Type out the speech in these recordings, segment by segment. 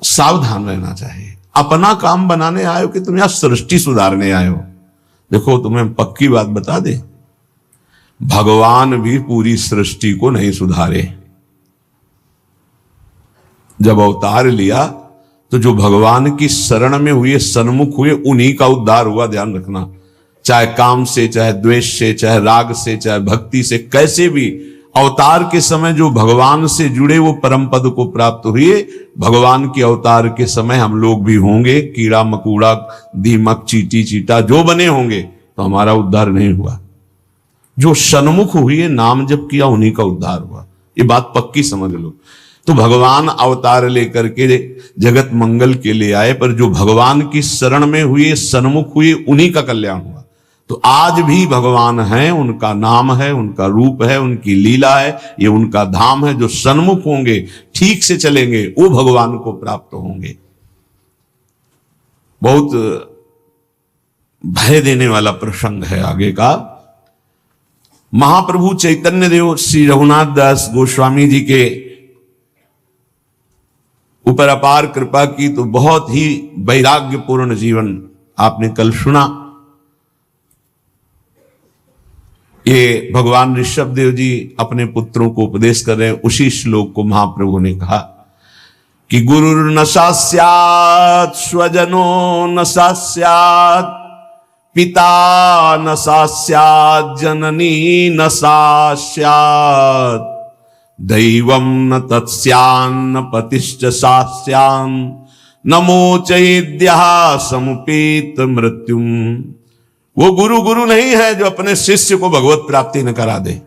सावधान रहना चाहिए। अपना काम बनाने आए हो कि तुम यहां सृष्टि सुधारने आए हो? देखो तुम्हें पक्की बात बता दे, भगवान भी पूरी सृष्टि को नहीं सुधारे। जब अवतार लिया तो जो भगवान की शरण में हुए, सन्मुख हुए, उन्हीं का उद्धार हुआ। ध्यान रखना, चाहे काम से, चाहे द्वेष से, चाहे राग से, चाहे भक्ति से, कैसे भी अवतार के समय जो भगवान से जुड़े वो परम पद को प्राप्त हुए। भगवान के अवतार के समय हम लोग भी होंगे, कीड़ा मकोड़ा, दीमक, चींटी चीटा जो बने होंगे, तो हमारा उद्धार नहीं हुआ। जो सन्मुख हुए, नाम जप किया, उन्हीं का उद्धार हुआ। ये बात पक्की समझ लो। तो भगवान अवतार लेकर के जगत मंगल के लिए आए, पर जो भगवान की शरण में हुए, सन्मुख हुए, उन्हीं का कल्याण हुआ। तो आज भी भगवान हैं, उनका नाम है, उनका रूप है, उनकी लीला है, ये उनका धाम है। जो सन्मुख होंगे, ठीक से चलेंगे, वो भगवान को प्राप्त होंगे। बहुत भय देने वाला प्रसंग है आगे का। महाप्रभु चैतन्य देव श्री रघुनाथ दास गोस्वामी जी के ऊपर अपार कृपा की, तो बहुत ही वैराग्यपूर्ण जीवन आपने कल सुना। ये भगवान ऋषभ देव जी अपने पुत्रों को उपदेश कर रहे हैं। उसी श्लोक को महाप्रभु ने कहा कि गुरुर् न सास्यात् स्वजनो न सास्यात् पिता न सास्यात् जननी न सास्यात् दैवं न तत्स्यान्न पतिश्च सास्यान् न मोचयेद्यः समुपेत मृत्युम। वो गुरु गुरु नहीं है जो अपने शिष्य को भगवत प्राप्ति न करा दे,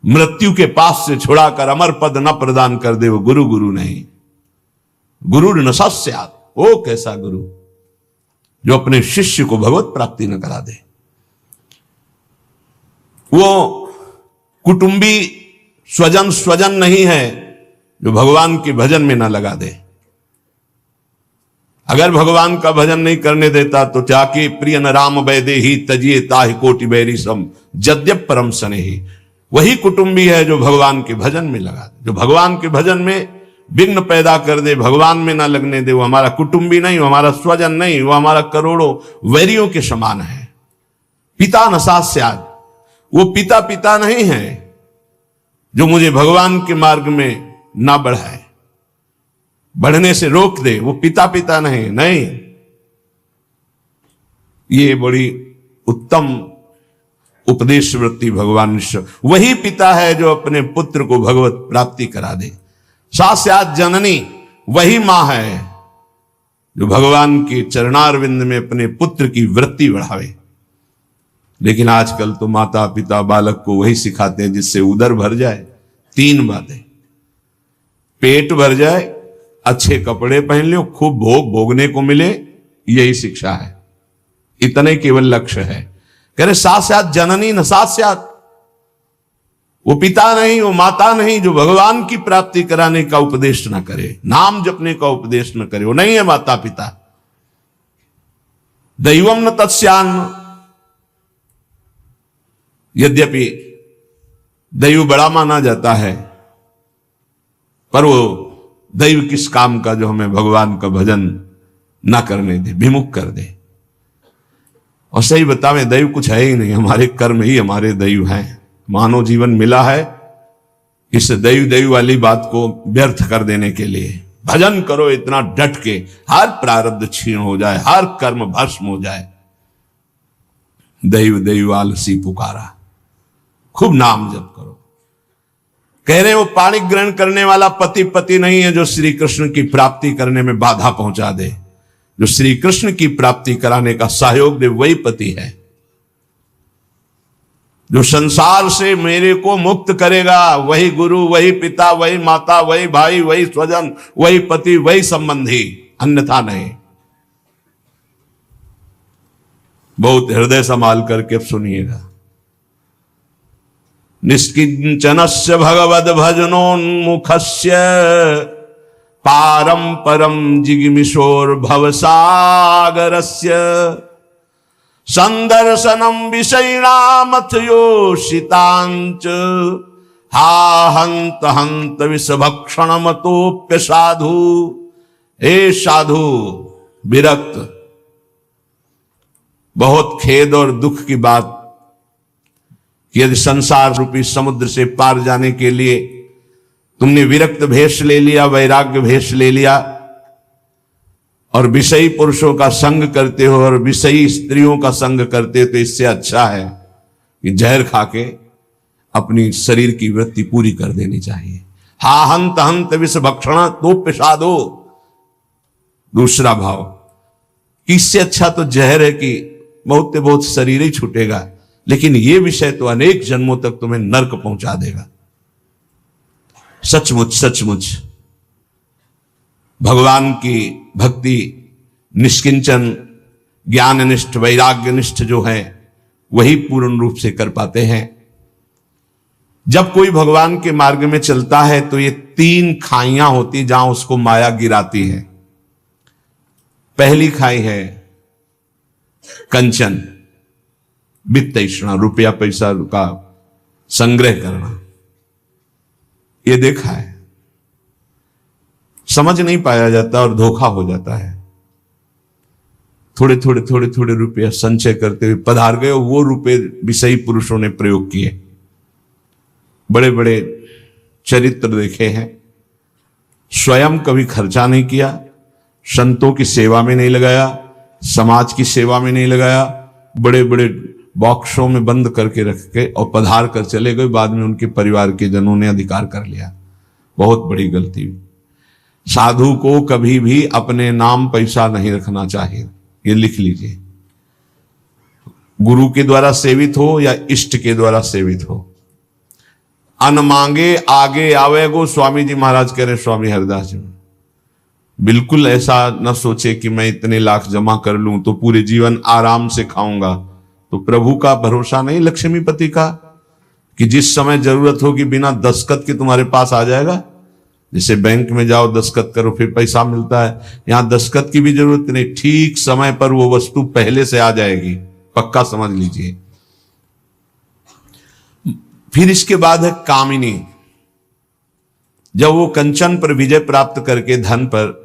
मृत्यु के पास से छुड़ाकर अमर पद न प्रदान कर दे। वो गुरु गुरु नहीं। गुरु न सस्यात्, वो कैसा गुरु जो अपने शिष्य को भगवत प्राप्ति न करा दे। वो कुटुंबी स्वजन नहीं है जो भगवान के भजन में न लगा दे। अगर भगवान का भजन नहीं करने देता तो जाके प्रिय न राम वैदे ही तजिए ताहि कोटि बैरी सम जद्यप परम सने ही। वही कुटुंबी है जो भगवान के भजन में लगा दे, जो भगवान के भजन में विघ्न पैदा कर दे, भगवान में ना लगने दे। वो हमारा कुटुंबी नहीं, वो हमारा स्वजन नहीं, वो हमारा करोड़ों वैरियों के समान है। पिता न सास्यात्, वो पिता नहीं है जो मुझे भगवान के मार्ग में ना बढ़ाए, बढ़ने से रोक दे। वो पिता नहीं। ये बड़ी उत्तम उपदेश वृत्ति भगवान ईश्वर। वही पिता है जो अपने पुत्र को भगवत प्राप्ति करा दे। सास्यात् जननी, वही मां है जो भगवान के चरणारविंद में अपने पुत्र की वृत्ति बढ़ावे। लेकिन आजकल तो माता पिता बालक को वही सिखाते हैं जिससे उदर भर जाए। 3 बातें, पेट भर जाए, अच्छे कपड़े पहन लो, खूब भोग भोगने को मिले, यही शिक्षा है। इतने केवल लक्ष्य है। कह रहे सास्यात् जननी न सास्यात्, वो पिता नहीं, वो माता नहीं जो भगवान की प्राप्ति कराने का उपदेश न करे, नाम जपने का उपदेश न करे, वो नहीं है माता पिता। दैवम न तत्स्यान्न, यद्यपि दैव बड़ा माना जाता है, पर वो दैव किस काम का जो हमें भगवान का भजन ना करने दे, विमुख कर दे। और सही बतावें, दैव कुछ है ही नहीं, हमारे कर्म ही हमारे दैव हैं। मानव जीवन मिला है इस दैव वाली बात को व्यर्थ कर देने के लिए। भजन करो इतना डट के, हर प्रारब्ध क्षीण हो जाए, हर कर्म भस्म हो जाए। दैव आलसी पुकारा, खूब नाम जप करो। कह रहे वो पाणी ग्रहण करने वाला पति नहीं है जो श्री कृष्ण की प्राप्ति करने में बाधा पहुंचा दे। जो श्री कृष्ण की प्राप्ति कराने का सहयोग दे वही पति है। जो संसार से मेरे को मुक्त करेगा वही गुरु, वही पिता, वही माता, वही भाई, वही स्वजन, वही पति, वही संबंधी, अन्यथा नहीं। बहुत हृदय संभाल करके सुनिएगा। निष्किंचनस्य भगवद भजनोन्मुखस्य पारम परम जिगमिशोर भवसागरस्य संदर्शनम विषयिणामथ योषितांच हा हंत हंत विषभक्षण मतोप्य साधु। हे साधु विरक्त, बहुत खेद और दुख की बात कि यदि संसार रूपी समुद्र से पार जाने के लिए तुमने विरक्त भेष ले लिया, वैराग्य भेष ले लिया और विषयी पुरुषों का संग करते हो और विषयी स्त्रियों का संग करते हो, तो इससे अच्छा है कि जहर खा के अपनी शरीर की वृत्ति पूरी कर देनी चाहिए। हा हंत हंत विष भक्षण तो पिशादो। दूसरा भाव, इससे अच्छा तो जहर है कि बहुत बहुत शरीर ही छूटेगा, लेकिन यह विषय तो अनेक जन्मों तक तुम्हें नरक पहुंचा देगा। सचमुच सचमुच भगवान की भक्ति निष्किंचन ज्ञाननिष्ठ वैराग्यनिष्ठ जो है वही पूर्ण रूप से कर पाते हैं। जब कोई भगवान के मार्ग में चलता है तो ये 3 खाइयां होती जहां उसको माया गिराती है। पहली खाई है कंचन, वित्त तृष्णा, रुपया पैसा का संग्रह करना। ये देखा है, समझ नहीं पाया जाता और धोखा हो जाता है। थोड़े थोड़े रुपये संचय करते हुए पधार गए, वो रुपये विषयी पुरुषों ने प्रयोग किए। बड़े बड़े चरित्र देखे हैं, स्वयं कभी खर्चा नहीं किया, संतों की सेवा में नहीं लगाया, समाज की सेवा में नहीं लगाया, बड़े बड़े बॉक्सों में बंद करके रख के और पधार कर चले गए। बाद में उनके परिवार के जनों ने अधिकार कर लिया। बहुत बड़ी गलती। साधु को कभी भी अपने नाम पैसा नहीं रखना चाहिए, ये लिख लीजिए। गुरु के द्वारा सेवित हो या इष्ट के द्वारा सेवित हो, अन मांगे आगे आवेगो। स्वामी जी महाराज कह रहे, स्वामी हरिदास जी, बिल्कुल ऐसा न सोचे कि मैं इतने लाख जमा कर लूं तो पूरे जीवन आराम से खाऊंगा। तो प्रभु का भरोसा नहीं लक्ष्मीपति का कि जिस समय जरूरत होगी बिना दस्तखत के तुम्हारे पास आ जाएगा। जैसे बैंक में जाओ दस्तखत करो फिर पैसा मिलता है, यहां दस्तखत की भी जरूरत नहीं, ठीक समय पर वो वस्तु पहले से आ जाएगी, पक्का समझ लीजिए। फिर इसके बाद है कामिनी। जब वो कंचन पर विजय प्राप्त करके धन पर,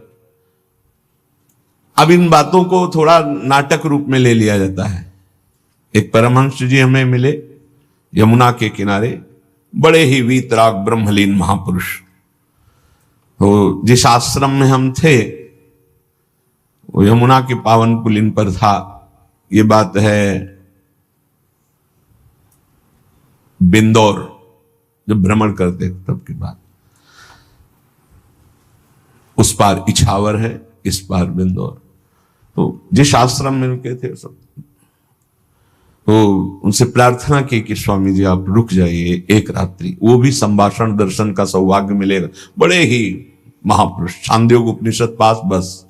अब इन बातों को थोड़ा नाटक रूप में ले लिया जाता है। एक परमहंस जी हमें मिले यमुना के किनारे, बड़े ही वीतराग ब्रह्मलीन महापुरुष। तो जिस आश्रम में हम थे वो यमुना के पावन पुलिन पर था। ये बात है बिंदौर, जब भ्रमण करते तब की बात। उस पार इछावर है, इस पार बिंदौर। तो जिस आश्रम में रुके थे सब, तो उनसे प्रार्थना की कि स्वामी जी आप रुक जाइए एक रात्रि, वो भी संभाषण दर्शन का सौभाग्य मिलेगा। बड़े ही महापुरुष, छांदोग्य उपनिषद पास, बस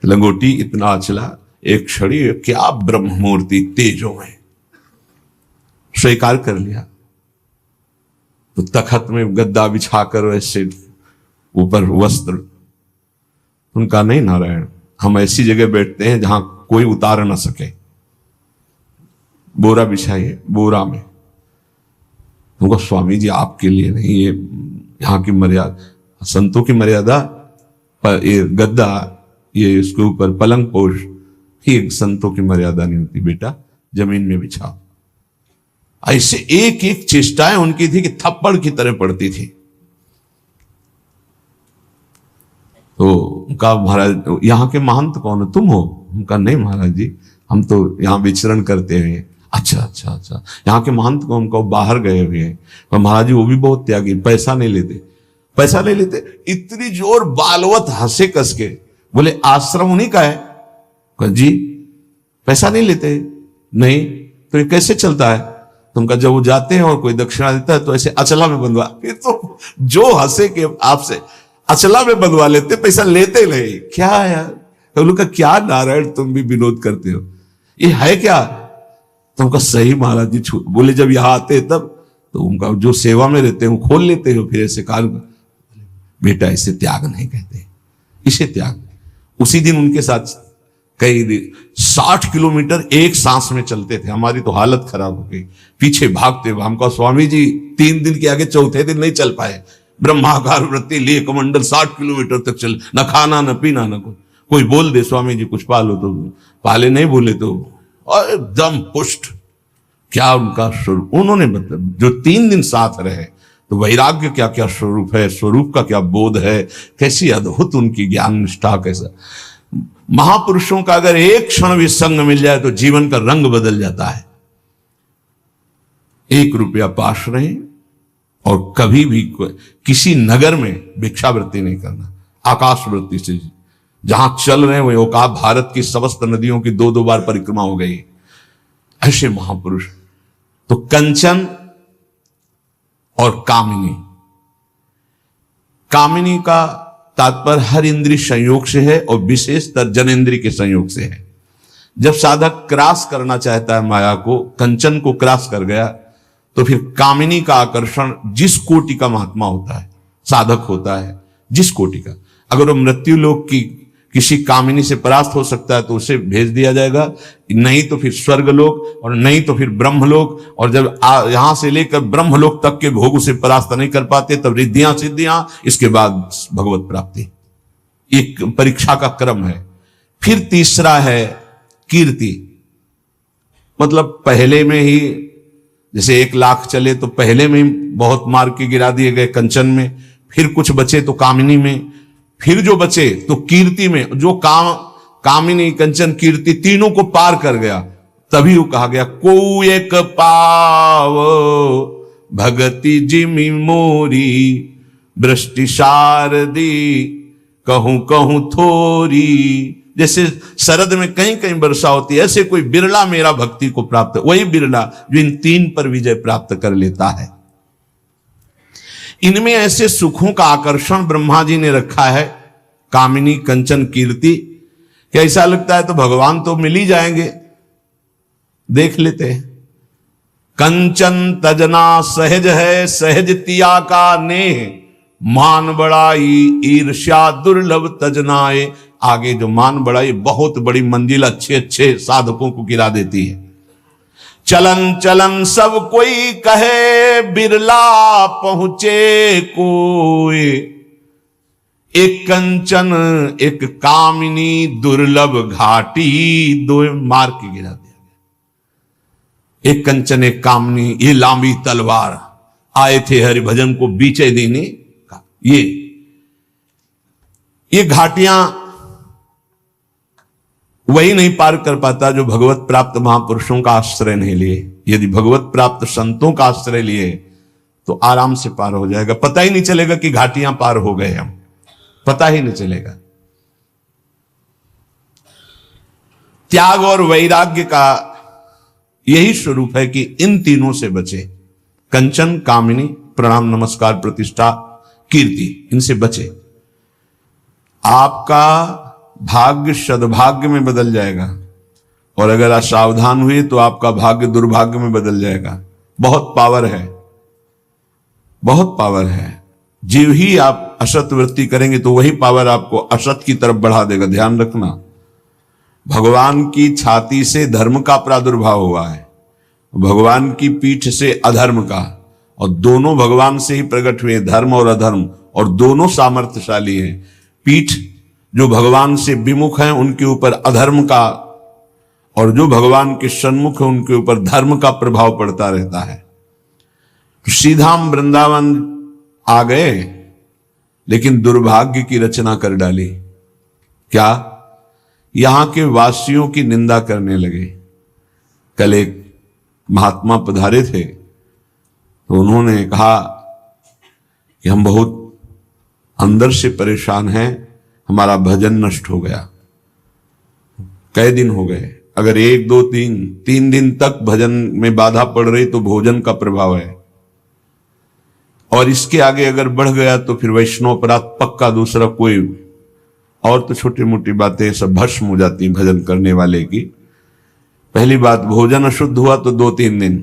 लंगोटी इतना अचला, एक छड़ी, क्या ब्रह्म मूर्ति तेजो में। स्वीकार कर लिया। तो तखत में गद्दा बिछाकर ऐसे ऊपर वस्त्र, उनका नहीं नारायण, हम ऐसी जगह बैठते हैं जहां कोई उतार ना सके। बोरा बिछाइए, बोरा में। उनको स्वामी जी आपके लिए नहीं, ये यहाँ की मर्यादा, संतों की मर्यादा, पर ये गद्दा, ये इसके ऊपर पलंग पोष, ये संतों की मर्यादा नहीं होती बेटा, जमीन में बिछाओ। ऐसे एक एक चेष्टाएं उनकी थी कि थप्पड़ की तरह पड़ती थी। तो उनका महाराज, यहाँ के महंत कौन है, तुम हो? उनका नहीं महाराज जी, हम तो यहाँ विचरण करते हुए। अच्छा, यहाँ के महंत कौन? उनको बाहर गए हुए हैं। पर महाराज जी वो भी बहुत त्यागी, पैसा नहीं लेते, पैसा नहीं लेते। इतनी जोर बालवत हंसे कस के, बोले आश्रम उन्हीं का है? जी पैसा नहीं लेते। नहीं तो ये कैसे चलता है? तुमका जब वो जाते हैं और कोई दक्षिणा देता है तो ऐसे अचला में बंधवा, फिर तो जो हंसे के आपसे अचला में बंधवा लेते, पैसा लेते नहीं। क्या यार, उनका क्या नारायण, तुम भी विनोद करते हो, ये है क्या? तुमका सही महाराज जी छूट। बोले जब यहां आते तब तो उनका जो सेवा में रहते हैं खोल लेते हो, फिर ऐसे कार्य। बेटा इसे त्याग नहीं कहते, इसे त्याग। उसी दिन उनके साथ 60 किलोमीटर एक सांस में चलते थे। हमारी तो हालत खराब हो गई, पीछे भागते हुए। हमको स्वामी जी 3 दिन के आगे चौथे दिन नहीं चल पाए। ब्रह्माकार वृत्ति लिए कमंडल 60 किलोमीटर तक चल, न खाना न पीना न कुछ। कोई बोल दे स्वामी जी कुछ पालो तो पाले, नहीं बोले तो और एकदम पुष्ट। क्या उनका स्वरूप उन्होंने मतलब जो 3 दिन साथ रहे, तो वैराग्य क्या क्या स्वरूप है, स्वरूप का क्या बोध है, कैसी अद्भुत उनकी ज्ञान निष्ठा। कैसा महापुरुषों का अगर एक क्षण भी संग मिल जाए तो जीवन का रंग बदल जाता है। 1 रुपया पास रहे और कभी भी किसी नगर में भिक्षावृत्ति नहीं करना, आकाश वृत्ति से जहां चल रहे हैं वही ओका। भारत की समस्त नदियों की 2-2 बार परिक्रमा हो गई। ऐसे महापुरुष। तो कंचन और कामिनी, कामिनी का तात्पर्य हर इंद्रिय संयोग से है और विशेषतर जनेन्द्रिय के संयोग से है। जब साधक क्रॉस करना चाहता है माया को, कंचन को क्रॉस कर गया, तो फिर कामिनी का आकर्षण जिस कोटि का महात्मा होता है, साधक होता है, जिस कोटि का, अगर वो मृत्यु लोक की किसी कामिनी से परास्त हो सकता है तो उसे भेज दिया जाएगा, नहीं तो फिर स्वर्गलोक और नहीं तो फिर ब्रह्मलोक। और जब यहां से लेकर ब्रह्मलोक तक के भोग उसे परास्त नहीं कर पाते तब रिद्धियां सिद्धियां, इसके बाद भगवत प्राप्ति। एक परीक्षा का क्रम है। फिर तीसरा है कीर्ति, मतलब पहले में ही जैसे 1 लाख चले तो पहले में ही बहुत मार के गिरा दिए गए कंचन में, फिर कुछ बचे तो कामिनी में, फिर जो बचे तो कीर्ति में। जो कामिनी कंचन कीर्ति तीनों को पार कर गया, तभी वो कहा गया को एक पाव भगति जिमि मोरी वृष्टि शारदी कहूं कहूं थोरी। जैसे शरद में कहीं कहीं वर्षा होती है, ऐसे कोई बिरला मेरा भक्ति को प्राप्त, वही बिरला जो इन 3 पर विजय प्राप्त कर लेता है। इनमें ऐसे सुखों का आकर्षण ब्रह्मा जी ने रखा है, कामिनी कंचन कीर्ति, कि ऐसा लगता है तो भगवान तो मिल ही जाएंगे। देख लेते हैं, कंचन तजना सहज है सहज तिया का नेह, मान बड़ाई ईर्ष्या दुर्लभ तजनाए। आगे जो मान बड़ाई बहुत बड़ी मंजिल अच्छे अच्छे साधकों को गिरा देती है। चलन चलन सब कोई कहे बिरला पहुंचे कोई, एक कंचन एक कामिनी दुर्लभ घाटी, 2 मार के गिरा दिया गया। एक कंचन एक कामिनी, ये लांबी तलवार आए थे हरिभजन को बीचे देने का। ये घाटियां वही नहीं पार कर पाता जो भगवत प्राप्त महापुरुषों का आश्रय नहीं लिए। यदि भगवत प्राप्त संतों का आश्रय लिए तो आराम से पार हो जाएगा। पता ही नहीं चलेगा कि घाटियां पार हो गए हम, पता ही नहीं चलेगा। त्याग और वैराग्य का यही स्वरूप है कि इन तीनों से बचे, कंचन कामिनी प्रणाम नमस्कार प्रतिष्ठा कीर्ति, इनसे बचे। आपका भाग्य सद्भाग्य में बदल जाएगा और अगर आप सावधान हुए तो आपका भाग्य दुर्भाग्य में बदल जाएगा। बहुत पावर है, बहुत पावर है। जीव ही आप असत वृत्ति करेंगे तो वही पावर आपको असत की तरफ बढ़ा देगा। ध्यान रखना, भगवान की छाती से धर्म का प्रादुर्भाव हुआ है, भगवान की पीठ से अधर्म का, और दोनों भगवान से ही प्रकट हुए, धर्म और अधर्म, और दोनों सामर्थ्यशाली हैं। पीठ जो भगवान से विमुख हैं उनके ऊपर अधर्म का, और जो भगवान के सन्मुख है उनके ऊपर धर्म का प्रभाव पड़ता रहता है। तो सीधा हम वृंदावन आ गए लेकिन दुर्भाग्य की रचना कर डाली। क्या? यहां के वासियों की निंदा करने लगे। कल एक महात्मा पधारे थे तो उन्होंने कहा कि हम बहुत अंदर से परेशान हैं, हमारा भजन नष्ट हो गया। कई दिन हो गए, अगर 1 2 3 दिन तक भजन में बाधा पड़ रही तो भोजन का प्रभाव है, और इसके आगे अगर बढ़ गया तो फिर वैष्णव अपराध पक्का। दूसरा कोई और तो छोटी मोटी बातें सब भस्म हो जाती भजन करने वाले की। पहली बात, भोजन अशुद्ध हुआ तो 2-3 दिन,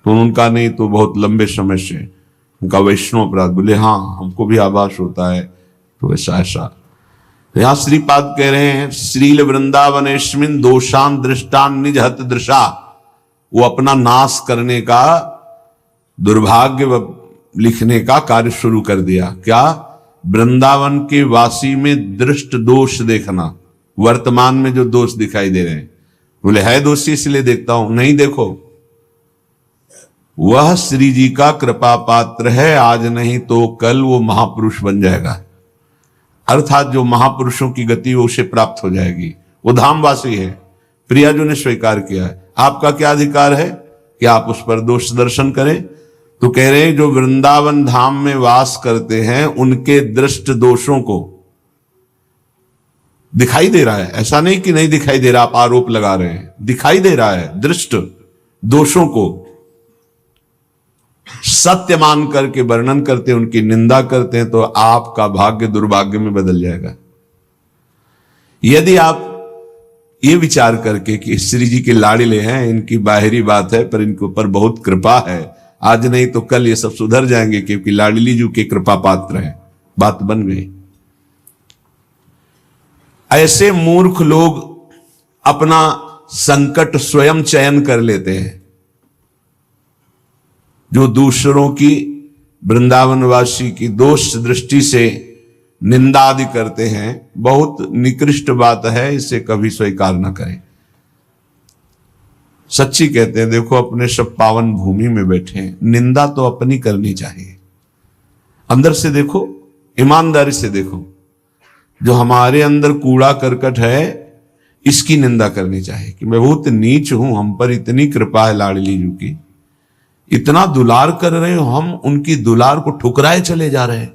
तो उनका नहीं तो बहुत लंबे समय से उनका वैष्णव अपराध। बोले हाँ हमको भी आभास होता है, तो ऐसा ऐसा। यहां श्रीपाद कह रहे हैं श्रील वृंदावनेस्मिन दोषान दृष्टान निज हत दृशा, वो अपना नाश करने का, दुर्भाग्य लिखने का कार्य शुरू कर दिया। क्या? वृंदावन के वासी में दृष्ट दोष देखना, वर्तमान में जो दोष दिखाई दे रहे हैं। बोले है दोषी इसलिए देखता हूं, नहीं देखो, वह श्री जी का कृपा पात्र है, आज नहीं तो कल वो महापुरुष बन जाएगा। अर्थात जो महापुरुषों की गति वो उसे प्राप्त हो जाएगी। वो धामवासी है, प्रियाजू ने स्वीकार किया है। आपका क्या अधिकार है कि आप उस पर दोष दर्शन करें? तो कह रहे हैं जो वृंदावन धाम में वास करते हैं उनके दृष्ट दोषों को दिखाई दे रहा है। ऐसा नहीं कि नहीं दिखाई दे रहा, आप आरोप लगा रहे हैं, दिखाई दे रहा है। दृष्ट दोषों को सत्य मान करके वर्णन करते हैं, उनकी निंदा करते हैं, तो आपका भाग्य दुर्भाग्य में बदल जाएगा। यदि आप ये विचार करके कि श्री जी के लाड़िले हैं, इनकी बाहरी बात है पर इनके ऊपर बहुत कृपा है, आज नहीं तो कल ये सब सुधर जाएंगे क्योंकि लाडली जी के कृपा पात्र हैं, बात बन गई। ऐसे मूर्ख लोग अपना संकट स्वयं चयन कर लेते हैं। जो दूसरों की, वृंदावनवासी की दोष दृष्टि से निंदा आदि करते हैं, बहुत निकृष्ट बात है, इसे कभी स्वीकार न करें। सच्ची कहते हैं, देखो अपने सब पावन भूमि में बैठे हैं, निंदा तो अपनी करनी चाहिए। अंदर से देखो, ईमानदारी से देखो, जो हमारे अंदर कूड़ा करकट है इसकी निंदा करनी चाहिए कि मैं बहुत नीच हूं, हम पर इतनी कृपा है लाडली जी की, इतना दुलार कर रहे हो, हम उनकी दुलार को ठुकराए चले जा रहे हैं।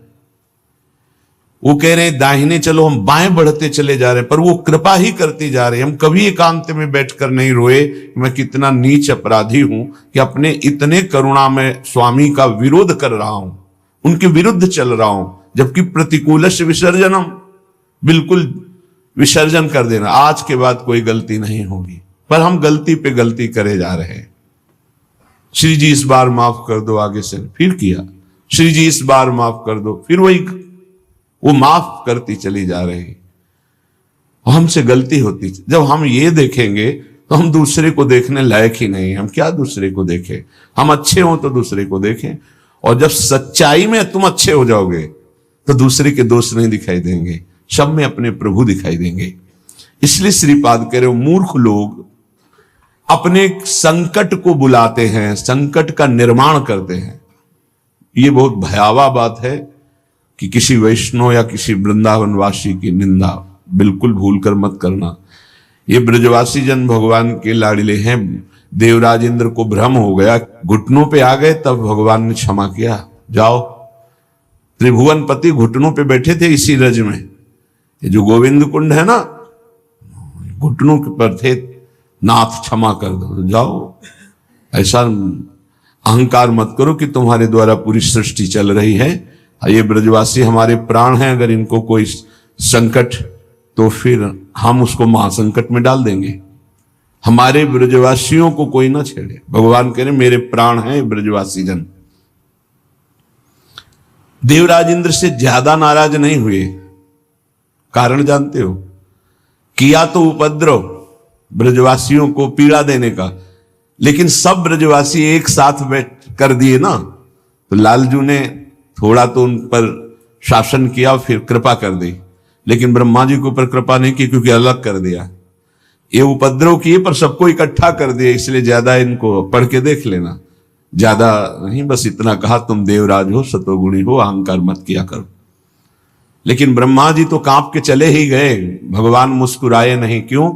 वो कह रहे हैं दाहिने चलो, हम बाएं बढ़ते चले जा रहे हैं, पर वो कृपा ही करती जा रहे हैं। हम कभी एकांत में बैठकर नहीं रोए मैं कितना नीच अपराधी हूं कि अपने इतने करुणा में स्वामी का विरोध कर रहा हूं, उनके विरुद्ध चल रहा हूं, जबकि प्रतिकूलश विसर्जनम, बिल्कुल विसर्जन कर देना, आज के बाद कोई गलती नहीं होगी। पर हम गलती पे गलती करे जा रहे हैं। श्री जी इस बार माफ कर दो, आगे से फिर किया, श्री जी इस बार माफ कर दो, फिर वही वो माफ करती चली जा रही। हमसे गलती होती, जब हम ये देखेंगे तो हम दूसरे को देखने लायक ही नहीं। हम क्या दूसरे को देखें? हम अच्छे हों तो दूसरे को देखें, और जब सच्चाई में तुम अच्छे हो जाओगे तो दूसरे के दोष नहीं दिखाई देंगे, सब में अपने प्रभु दिखाई देंगे। इसलिए श्रीपाद कह रहे हो, मूर्ख लोग अपने संकट को बुलाते हैं, संकट का निर्माण करते हैं। ये बहुत भयावह बात है कि किसी वैष्णव या किसी वृंदावनवासी की निंदा बिल्कुल भूलकर मत करना। ये ब्रजवासी जन भगवान के लाड़िले हैं। देवराज इंद्र को भ्रम हो गया, घुटनों पे आ गए, तब भगवान ने क्षमा किया। जाओ, त्रिभुवन पति घुटनों पे बैठे थे इसी रज में। ये जो गोविंद कुंड है ना, घुटनों के पर थे, नाथ क्षमा कर दो, जाओ। ऐसा अहंकार मत करो कि तुम्हारे द्वारा पूरी सृष्टि चल रही है। ये ब्रजवासी हमारे प्राण हैं, अगर इनको कोई संकट तो फिर हम उसको महासंकट में डाल देंगे। हमारे ब्रजवासियों को कोई ना छेड़े। भगवान कह रहे मेरे प्राण हैं ब्रजवासी जन। देवराज इंद्र से ज्यादा नाराज नहीं हुए, कारण जानते हो? किया तो उपद्रव ब्रजवासियों को पीड़ा देने का, लेकिन सब ब्रजवासी एक साथ बैठ कर दिए ना, तो लालजू ने थोड़ा तो उन पर शासन किया, फिर कृपा कर दी, लेकिन ब्रह्मा जी के ऊपर कृपा नहीं की क्योंकि अलग कर दिया। ये उपद्रव किए पर सबको इकट्ठा कर दिया, इसलिए ज्यादा इनको पढ़ के देख लेना, ज्यादा नहीं, बस इतना कहा तुम देवराज हो, सतोगुणी हो, अहंकार मत किया करो। लेकिन ब्रह्मा जी तो कांप के चले ही गए, भगवान मुस्कुराए नहीं। क्यों?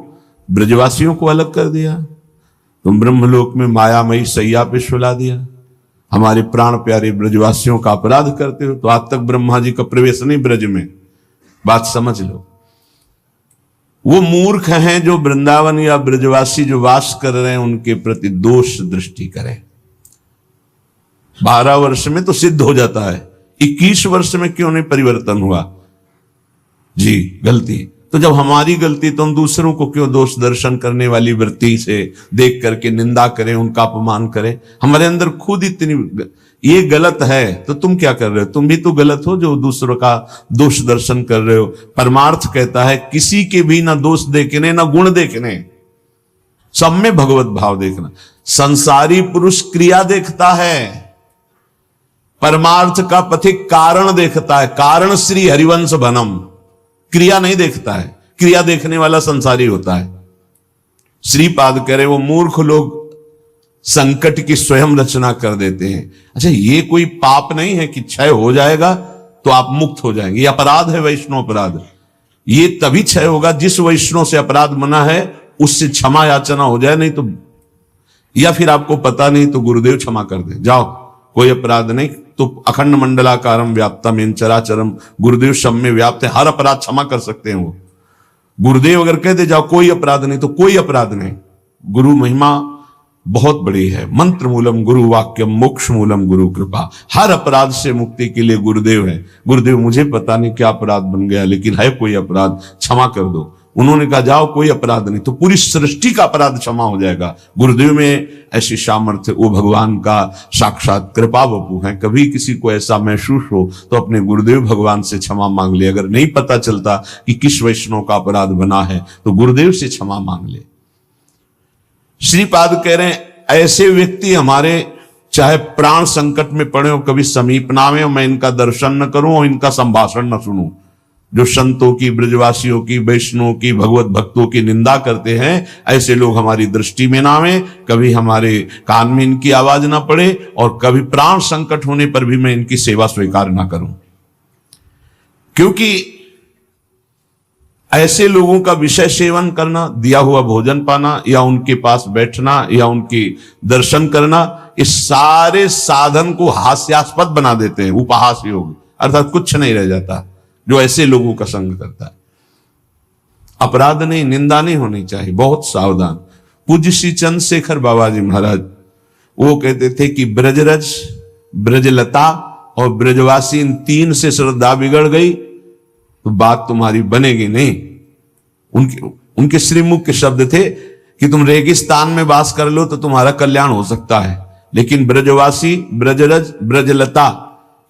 ब्रजवासियों को अलग कर दिया। तुम ब्रह्मलोक में मायामयी सैया पे सुला दिया, हमारे प्राण प्यारे ब्रजवासियों का अपराध करते हो। तो आज तक ब्रह्मा जी का प्रवेश नहीं ब्रज में, बात समझ लो। वो मूर्ख हैं जो वृंदावन या ब्रजवासी जो वास कर रहे हैं उनके प्रति दोष दृष्टि करें। 12 वर्ष में तो सिद्ध हो जाता है, 21 वर्ष में क्यों नहीं परिवर्तन हुआ? जी गलती। तो जब हमारी गलती तो हम दूसरों को क्यों दोष दर्शन करने वाली वृत्ति से देख करके निंदा करें, उनका अपमान करें? हमारे अंदर खुद इतनी ये गलत है तो तुम क्या कर रहे हो? तुम भी तो गलत हो जो दूसरों का दोष दर्शन कर रहे हो। परमार्थ कहता है किसी के भी ना दोष देखने ना गुण देखने, सब में भगवत भाव देखना। संसारी पुरुष क्रिया देखता है, परमार्थ का पथिक कारण देखता है। कारण श्री हरिवंश बनम, क्रिया नहीं देखता है। क्रिया देखने वाला संसारी होता है। श्रीपाद कह रहे वो मूर्ख लोग संकट की स्वयं रचना कर देते हैं। अच्छा, ये कोई पाप नहीं है कि क्षय हो जाएगा तो आप मुक्त हो जाएंगे। ये अपराध है, वैष्णव अपराध। ये तभी क्षय होगा जिस वैष्णव से अपराध बना है उससे क्षमा याचना हो जाए, नहीं तो, या फिर आपको पता नहीं तो गुरुदेव क्षमा कर दे, जाओ कोई अपराध नहीं। तो अखंड मंडलाकारम व्याप्तम इन चराचरम, गुरुदेव सब में व्याप्त है, हर अपराध क्षमा कर सकते हैं वो। गुरुदेव अगर कह दे जाओ कोई अपराध नहीं तो कोई अपराध नहीं। गुरु महिमा बहुत बड़ी है। मंत्र मूलम गुरु वाक्यम मोक्ष मूलम गुरु कृपा। हर अपराध से मुक्ति के लिए गुरुदेव है। गुरुदेव मुझे पता नहीं क्या अपराध बन गया, लेकिन है कोई अपराध, क्षमा कर दो। उन्होंने कहा जाओ कोई अपराध नहीं, तो पूरी सृष्टि का अपराध क्षमा हो जाएगा। गुरुदेव में ऐसी सामर्थ्य, वो भगवान का साक्षात कृपा वपु है। कभी किसी को ऐसा महसूस हो तो अपने गुरुदेव भगवान से क्षमा मांग ले। अगर नहीं पता चलता कि किस वैष्णव का अपराध बना है तो गुरुदेव से क्षमा मांग ले। श्रीपाद कह रहे हैं ऐसे व्यक्ति हमारे चाहे प्राण संकट में पड़े हो, कभी समीप ना आवे, मैं इनका दर्शन न करूं और इनका संभाषण न सुनूं। जो संतों की, ब्रजवासियों की, वैष्णवों की, भगवत भक्तों की निंदा करते हैं, ऐसे लोग हमारी दृष्टि में ना आवे, कभी हमारे कान में इनकी आवाज ना पड़े, और कभी प्राण संकट होने पर भी मैं इनकी सेवा स्वीकार ना करूं। क्योंकि ऐसे लोगों का विषय सेवन करना, दिया हुआ भोजन पाना, या उनके पास बैठना, या उनकी दर्शन करना, इस सारे साधन को हास्यास्पद बना देते हैं। उपहास योग, अर्थात कुछ नहीं रह जाता जो ऐसे लोगों का संग करता है। अपराध नहीं, निंदा नहीं होनी चाहिए, बहुत सावधान। पूज्य श्री चंद्रशेखर बाबा जी महाराज वो कहते थे कि ब्रजरज, ब्रजलता और ब्रजवासी, इन तीन से श्रद्धा बिगड़ गई तो बात तुम्हारी बनेगी नहीं। उनके श्रीमुख के शब्द थे कि तुम रेगिस्तान में वास कर लो तो तुम्हारा कल्याण हो सकता है, लेकिन ब्रजवासी, ब्रजरज, ब्रजलता,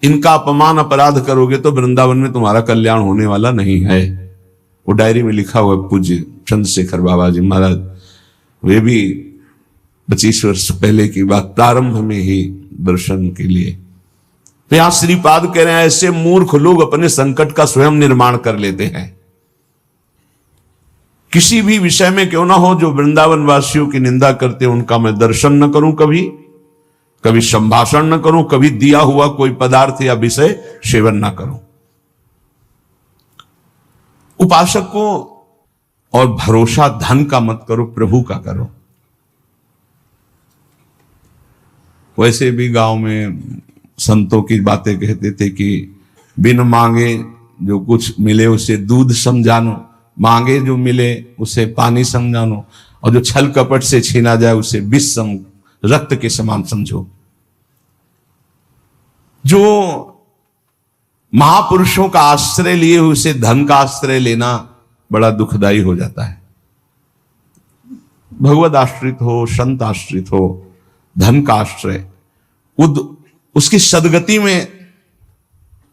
इनका अपमान अपराध करोगे तो वृंदावन में तुम्हारा कल्याण होने वाला नहीं है। वो डायरी में लिखा हुआ पूज्य चंद्रशेखर बाबा जी महाराज, वे भी 25 वर्ष पहले की बात, प्रारंभ में ही दर्शन के लिए। तो यहां श्रीपाद कह रहे हैं ऐसे मूर्ख लोग अपने संकट का स्वयं निर्माण कर लेते हैं। किसी भी विषय में क्यों ना हो, जो वृंदावन वासियों की निंदा करते हैं उनका मैं दर्शन न करूं, कभी संभाषण न करूं, कभी दिया हुआ कोई पदार्थ या विषय सेवन न करूं। उपासक को और भरोसा धन का मत करो, प्रभु का करो। वैसे भी गांव में संतों की बातें कहते थे कि बिन मांगे जो कुछ मिले उसे दूध समझानो, मांगे जो मिले उसे पानी समझानो, और जो छल कपट से छीना जाए उसे विष रक्त के समान समझो। जो महापुरुषों का आश्रय लिए उसे धन का आश्रय लेना बड़ा दुखदाई हो जाता है। भगवत आश्रित हो, संत आश्रित हो, धन का आश्रय उसकी सदगति में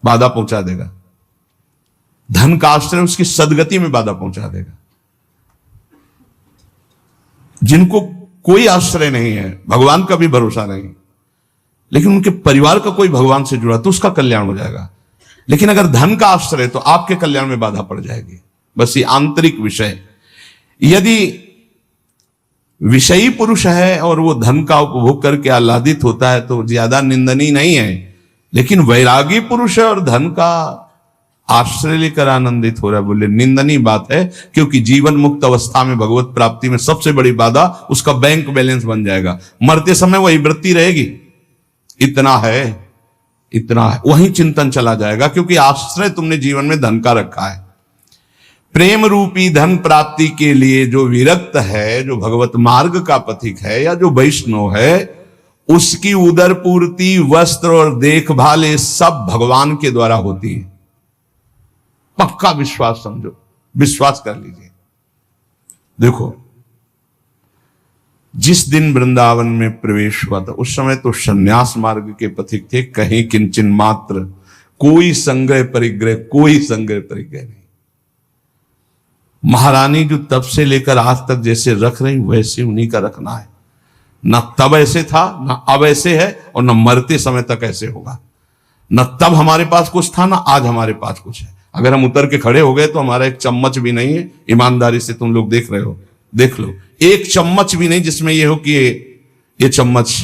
बाधा पहुंचा देगा। धन का आश्रय उसकी सदगति में बाधा पहुंचा देगा। जिनको कोई आश्रय नहीं है, भगवान का भी भरोसा नहीं, लेकिन उनके परिवार का कोई भगवान से जुड़ा तो उसका कल्याण हो जाएगा। लेकिन अगर धन का आश्रय तो आपके कल्याण में बाधा पड़ जाएगी। बस ये आंतरिक विषय। यदि विषयी पुरुष है और वो धन का उपभोग करके आह्लादित होता है तो ज्यादा निंदनीय नहीं है, लेकिन वैरागी पुरुष है और धन का आश्रय लेकर आनंदित हो रहा है, बोले निंदनीय बात है। क्योंकि जीवन मुक्त अवस्था में भगवत प्राप्ति में सबसे बड़ी बाधा उसका बैंक बैलेंस बन जाएगा। मरते समय वही वृत्ति रहेगी, इतना है, वही चिंतन चला जाएगा, क्योंकि आश्रय तुमने जीवन में धन का रखा है। प्रेम रूपी धन प्राप्ति के लिए जो विरक्त है, जो भगवत मार्ग का पथिक है या जो वैष्णव है, उसकी उदर पूर्ति, वस्त्र और देखभाल ये सब भगवान के द्वारा होती है। पक्का विश्वास समझो। विश्वास कर लीजिए। देखो, जिस दिन वृंदावन में प्रवेश हुआ था उस समय तो संन्यास मार्ग के पथिक थे, कहीं किंचन मात्र कोई संग्रह परिग्रह नहीं। महारानी जो तब से लेकर आज तक जैसे रख रही वैसे उन्हीं का रखना है। न तब ऐसे था, न अब ऐसे है, और न मरते समय तक ऐसे होगा। न तब हमारे पास कुछ था, न आज हमारे पास कुछ है। अगर हम उतर के खड़े हो गए तो हमारा एक चम्मच भी नहीं है। ईमानदारी से तुम लोग देख रहे हो, देख लो, एक चम्मच भी नहीं जिसमें ये हो कि ये चम्मच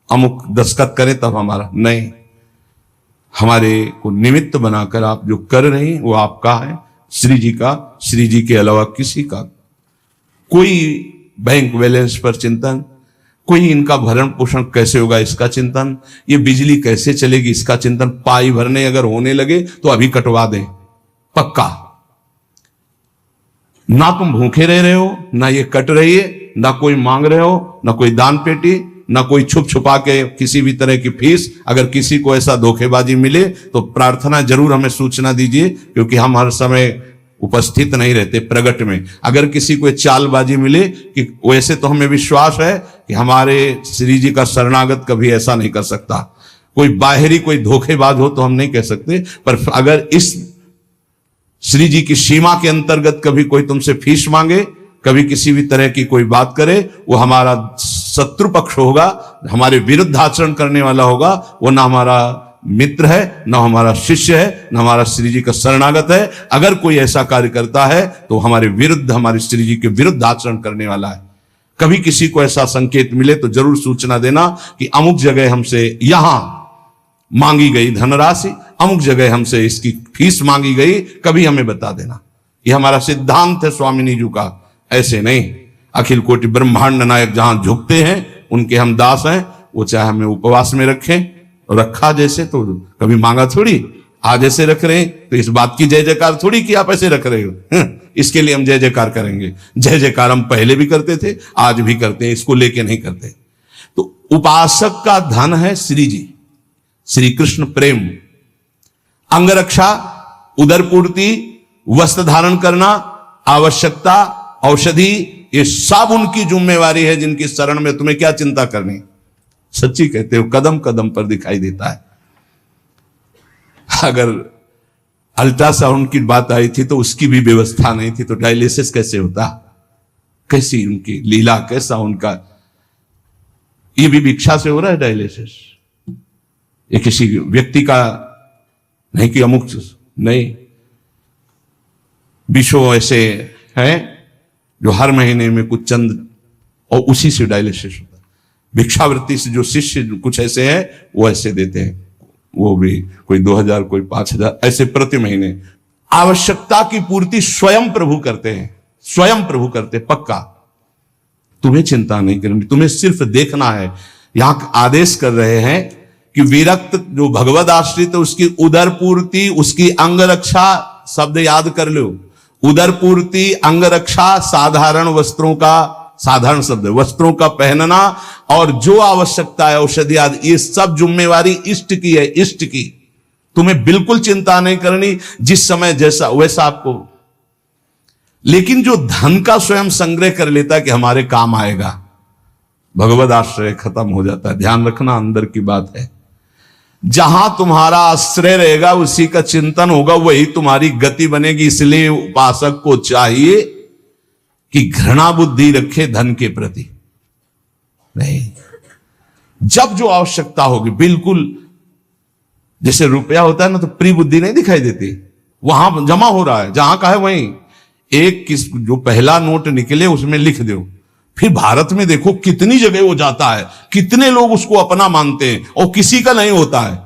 अमुक दस्तखत करे तब हमारा नहीं। हमारे को निमित्त बनाकर आप जो कर रहे हैं वो आपका है, श्री जी का, श्री जी के अलावा किसी का। कोई बैंक बैलेंस पर चिंतन, कोई इनका भरण पोषण कैसे होगा इसका चिंतन, ये बिजली कैसे चलेगी इसका चिंतन। पाई भरने अगर होने लगे तो अभी कटवा दें, पक्का। ना तुम भूखे रह रहे हो, ना ये कट रही है, ना कोई मांग रहे हो, ना कोई दान पेटी, ना कोई छुप छुपा के किसी भी तरह की फीस। अगर किसी को ऐसा धोखेबाजी मिले तो प्रार्थना जरूर हमें सूचना दीजिए, क्योंकि हम हर समय उपस्थित नहीं रहते प्रगट में। अगर किसी को चालबाजी मिले, कि वैसे तो हमें विश्वास है कि हमारे श्री जी का शरणागत कभी ऐसा नहीं कर सकता। कोई बाहरी कोई धोखेबाज हो तो हम नहीं कह सकते, पर अगर इस श्री जी की सीमा के अंतर्गत कभी कोई तुमसे फीस मांगे, कभी किसी भी तरह की कोई बात करे, वो हमारा शत्रु पक्ष होगा, हमारे विरुद्ध आचरण करने वाला होगा। वो ना हमारा मित्र है, ना हमारा शिष्य है, ना हमारा श्री जी का शरणागत है। अगर कोई ऐसा कार्य करता है तो हमारे विरुद्ध, हमारे श्री जी के विरुद्ध आचरण करने वाला है। कभी किसी को ऐसा संकेत मिले तो जरूर सूचना देना कि अमुक जगह हमसे यहां मांगी गई धनराशि, अमुक जगह हमसे इसकी फीस मांगी गई, कभी हमें बता देना। यह हमारा सिद्धांत है स्वामिनी जी का, ऐसे नहीं। अखिल कोटि ब्रह्मांड नायक जहां झुकते हैं उनके हम दास हैं। वो चाहे हमें उपवास में रखें, रखा जैसे तो कभी मांगा थोड़ी, आज ऐसे रख रहे हैं तो इस बात की जय जयकार थोड़ी कि आप ऐसे रख रहे हो। इसके लिए हम जय जयकार करेंगे। जय जयकार हम पहले भी करते थे, आज भी करते हैं, इसको लेके नहीं करते। तो उपासक का धन है श्री जी, श्री कृष्ण प्रेम, अंगरक्षा, उदर पूर्ति, वस्त्र धारण करना, आवश्यकता, औषधि, ये सब उनकी जिम्मेवारी है। जिनकी शरण में तुम्हें क्या चिंता करनी। सच्ची कहते हो, कदम कदम पर दिखाई देता है। अगर अल्ट्रासाउंड की बात आई थी तो उसकी भी व्यवस्था नहीं थी, तो डायलिसिस कैसे होता, कैसी उनकी लीला, कैसा उनका। ये भी भिक्षा से हो रहा है डायलिसिस, ये किसी व्यक्ति का नहीं कि अमुक नहीं। विश्व ऐसे हैं जो हर महीने में कुछ चंद, और उसी से डायलिसिस होता है। भिक्षावृत्ति से जो शिष्य कुछ ऐसे हैं वो ऐसे देते हैं, वो भी कोई 2000 कोई 5000 ऐसे प्रति महीने। आवश्यकता की पूर्ति स्वयं प्रभु करते हैं, स्वयं प्रभु करते, पक्का। तुम्हें चिंता नहीं करनी, तुम्हें सिर्फ देखना है। यहां आदेश कर रहे हैं कि विरक्त जो भगवद आश्रित है उसकी उदर पूर्ति, उसकी अंग रक्षा, शब्द याद कर लो। उदर पूर्ति, अंग रक्षा, साधारण वस्त्रों का, साधारण शब्द वस्त्रों का पहनना, और जो आवश्यकता है औषधि आदि, ये सब जिम्मेवारी इष्ट की है, इष्ट की। तुम्हें बिल्कुल चिंता नहीं करनी, जिस समय जैसा वैसा आपको। लेकिन जो धन का स्वयं संग्रह कर लेता है कि हमारे काम आएगा, भगवद आश्रय खत्म हो जाता है। ध्यान रखना, अंदर की बात है। जहां तुम्हारा आश्रय रहेगा उसी का चिंतन होगा, वही तुम्हारी गति बनेगी। इसलिए उपासक को चाहिए कि घृणा बुद्धि रखे धन के प्रति नहीं। जब जो आवश्यकता होगी, बिल्कुल जैसे रुपया होता है ना, तो प्री बुद्धि नहीं दिखाई देती, वहां जमा हो रहा है, जहां का है वहीं। एक किस जो पहला नोट निकले उसमें लिख दो। फिर भारत में देखो कितनी जगह वो जाता है, कितने लोग उसको अपना मानते हैं, और किसी का नहीं होता है।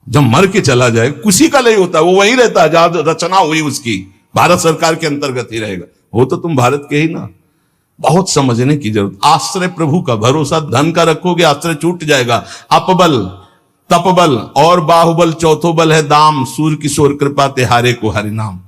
जब मर के चला जाए किसी का नहीं होता है, वो वहीं रहता है जहां रचना हुई उसकी, भारत सरकार के अंतर्गत ही रहेगा। हो तो तुम भारत के ही ना। बहुत समझने की जरूरत। आश्रय प्रभु का, भरोसा धन का रखोगे आश्रय छूट जाएगा। अपबल, तपबल और बाहुबल, चौथो बल है दाम, सूर्य किशोर कृपा ते हारे को हरि नाम।